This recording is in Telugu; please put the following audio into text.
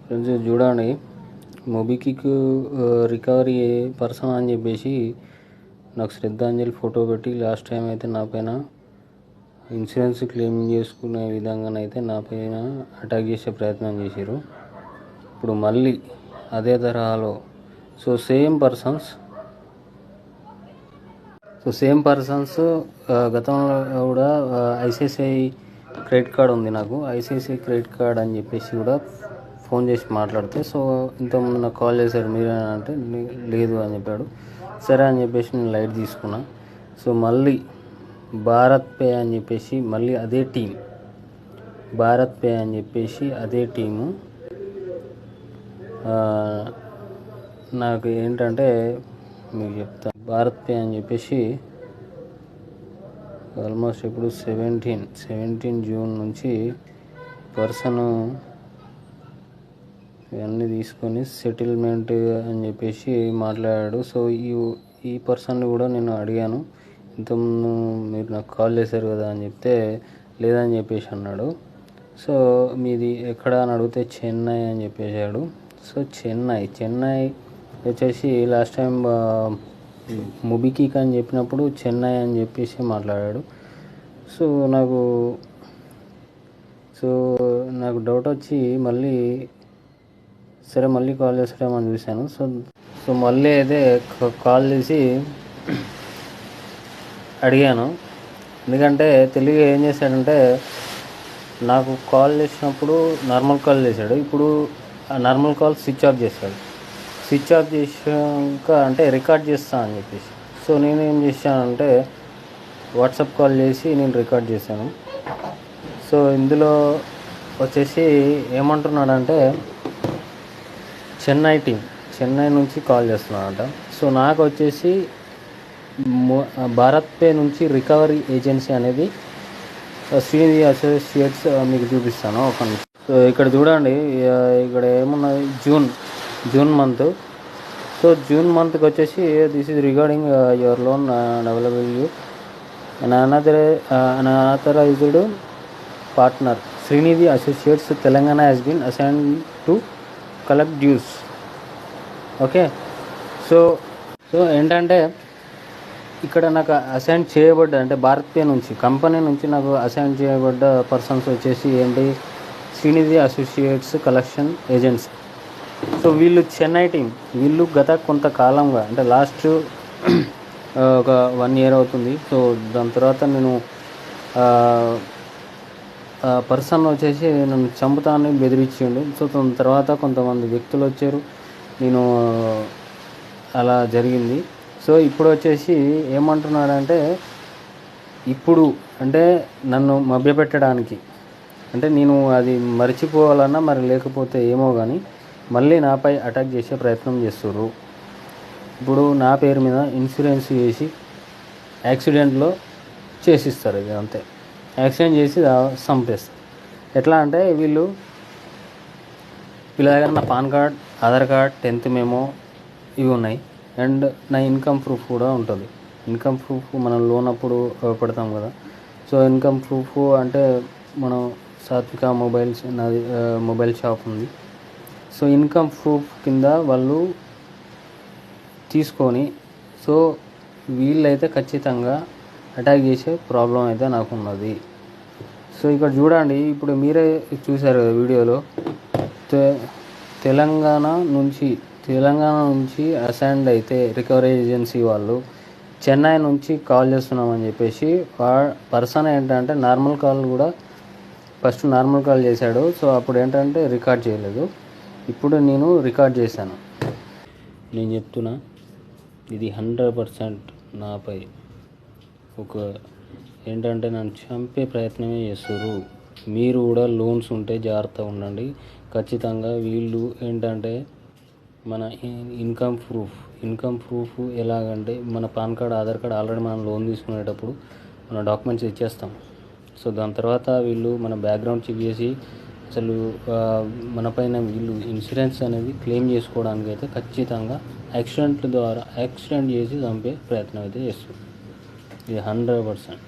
ఫ్రెండ్స్ చూడండి, మొబిక్విక్ రికవరీ పర్సన్ అని చెప్పేసి నాకు శ్రద్ధాంజలి ఫోటో పెట్టి లాస్ట్ టైం అయితే నా పైన ఇన్సూరెన్స్ క్లెయిమ్ చేసుకునే విధంగానైతే నా పైన అటాక్ చేసే ప్రయత్నం చేశారు. ఇప్పుడు మళ్ళీ అదే తరహాలో సేమ్ పర్సన్స్ గతంలో కూడా ఐసిఐసిఐ క్రెడిట్ కార్డ్ ఉంది. నాకు ఐసిఐసిఐ క్రెడిట్ కార్డ్ అని చెప్పేసి కూడా ఫోన్ చేసి మాట్లాడితే ఇంతకుముందు నాకు కాల్ చేశారు మీరేనా అంటే లేదు అని చెప్పాడు. సరే అని చెప్పేసి నేను లైట్ తీసుకున్నా. మళ్ళీ భారత్ పే అని చెప్పేసి మళ్ళీ అదే టీము నాకు ఏంటంటే మీకు చెప్తాను. భారత్ పే అని చెప్పేసి ఆల్మోస్ట్ ఇప్పుడు 17 జూన్ నుంచి పర్సన్ ఇవన్నీ తీసుకొని సెటిల్మెంట్ అని చెప్పేసి మాట్లాడాడు. ఈ పర్సన్ని కూడా నేను అడిగాను, ఇంతకుముందు మీరు నాకు కాల్ చేశారు కదా అని చెప్తే లేదని చెప్పేసి అన్నాడు. మీది ఎక్కడ అని అడిగితే చెన్నై అని చెప్పేశాడు. చెన్నై వచ్చేసి లాస్ట్ టైం మొబిక్విక్ అని చెప్పినప్పుడు చెన్నై అని చెప్పేసి మాట్లాడాడు. నాకు డౌట్ వచ్చి మళ్ళీ కాల్ చేస్తాడేమో అని చూశాను. మళ్ళీ అయితే కాల్ చేసి అడిగాను. ఎందుకంటే తెలివిగా ఏం చేశాడంటే నాకు కాల్ చేసినప్పుడు నార్మల్ కాల్ చేశాడు. ఇప్పుడు ఆ నార్మల్ కాల్ స్విచ్ ఆఫ్ చేశాక అంటే రికార్డ్ చేస్తా అని చెప్పేసి నేనేం చేశానంటే వాట్సాప్ కాల్ చేసి నేను రికార్డ్ చేశాను. ఇందులో వచ్చేసి ఏమంటున్నాడంటే చెన్నై నుంచి కాల్ చేస్తున్నాడట. నాకు వచ్చేసి భారత్ పే నుంచి రికవరీ ఏజెన్సీ అనేది శ్రీనిధి అసోసియేట్స్ మీకు చూపిస్తాను ఒక నిమిషం. ఇక్కడ చూడండి, ఇక్కడ ఏమున్నది జూన్ మంత్. జూన్ మంత్కి వచ్చేసి this is regarding your loan available you unauthorized partner Srinidhi associates Telangana has been assign to collect dues. Okay, ఏంటంటే ఇక్కడ నాకు అసైన్ చేయబడ్డ అంటే భారత్ పే నుంచి కంపెనీ నుంచి నాకు అసైన్ చేయబడ్డ పర్సన్స్ వచ్చేసి ఏంటి, శ్రీనిధి అసోసియేట్స్ కలెక్షన్ ఏజెన్సీ. వీళ్ళు చెన్నై టీం. వీళ్ళు గత కొంతకాలంగా అంటే లాస్ట్ ఒక 1 year అవుతుంది. దాని తర్వాత నేను పర్సన్ వచ్చేసి నన్ను చంపుతానని బెదిరించిండు. దాని తర్వాత కొంతమంది వ్యక్తులు వచ్చారు, నేను అలా జరిగింది. ఇప్పుడు వచ్చేసి ఏమంటున్నాడంటే ఇప్పుడు అంటే నన్ను మభ్యపెట్టడానికి అంటే నేను అది మర్చిపోవాలన్నా మరి లేకపోతే ఏమో కానీ మళ్ళీ నాపై అటాక్ చేసే ప్రయత్నం చేస్తుర్రు. ఇప్పుడు నా పేరు మీద ఇన్సూరెన్స్ చేసి యాక్సిడెంట్లో చేసిస్తారు. ఇది అంతే, యాక్సిడెంట్ చేసి చంపేస్తారు. ఎట్లా అంటే వీళ్ళ దగ్గర నా pan card, Aadhaar card, 10th memo ఇవి ఉన్నాయి. అండ్ నా ఇన్కమ్ ప్రూఫ్ కూడా ఉంటుంది. ఇన్కమ్ ప్రూఫ్ మనం లోన్ అప్పుడు పెడతాం కదా. ఇన్కమ్ ప్రూఫ్ అంటే మనం సాత్విక మొబైల్స్ నాది మొబైల్ షాప్ ఉంది. ఇన్కమ్ ప్రూఫ్ కింద వాళ్ళు తీసుకొని వీళ్ళైతే ఖచ్చితంగా అటాక్ చేసే ప్రాబ్లం అయితే నాకు ఉన్నది. ఇక్కడ చూడండి, ఇప్పుడు మీరే చూశారు కదా వీడియోలో, తెలంగాణ నుంచి అసైన్డ్ అయితే రికవరీ ఏజెన్సీ వాళ్ళు చెన్నై నుంచి కాల్ చేస్తున్నామని చెప్పేసి పర్సన్ ఏంటంటే నార్మల్ కాల్ కూడా ఫస్ట్ నార్మల్ కాల్ చేశాడు. అప్పుడు ఏంటంటే రికార్డ్ చేయలేదు. ఇప్పుడు నేను రికార్డ్ చేశాను. నేను చెప్తున్నా, ఇది 100% నాపై ఒక ఏంటంటే నన్ను చంపే ప్రయత్నమే చేస్తారు. మీరు కూడా లోన్స్ ఉంటే జాగ్రత్తగా ఉండండి. ఖచ్చితంగా వీళ్ళు ఏంటంటే మన ఇన్కమ్ ప్రూఫ్ ఎలాగంటే మన pan card, Aadhaar card already మనం లోన్ తీసుకునేటప్పుడు మన డాక్యుమెంట్స్ ఇచ్చేస్తాం. దాని తర్వాత వీళ్ళు మన బ్యాక్గ్రౌండ్ చెక్ చేసి అసలు మన పైన వీళ్ళు ఇన్సూరెన్స్ అనేది క్లెయిమ్ చేసుకోవడానికి అయితే ఖచ్చితంగా యాక్సిడెంట్ చేసి చంపే ప్రయత్నం అయితే చేస్తారు. ఇది 100%.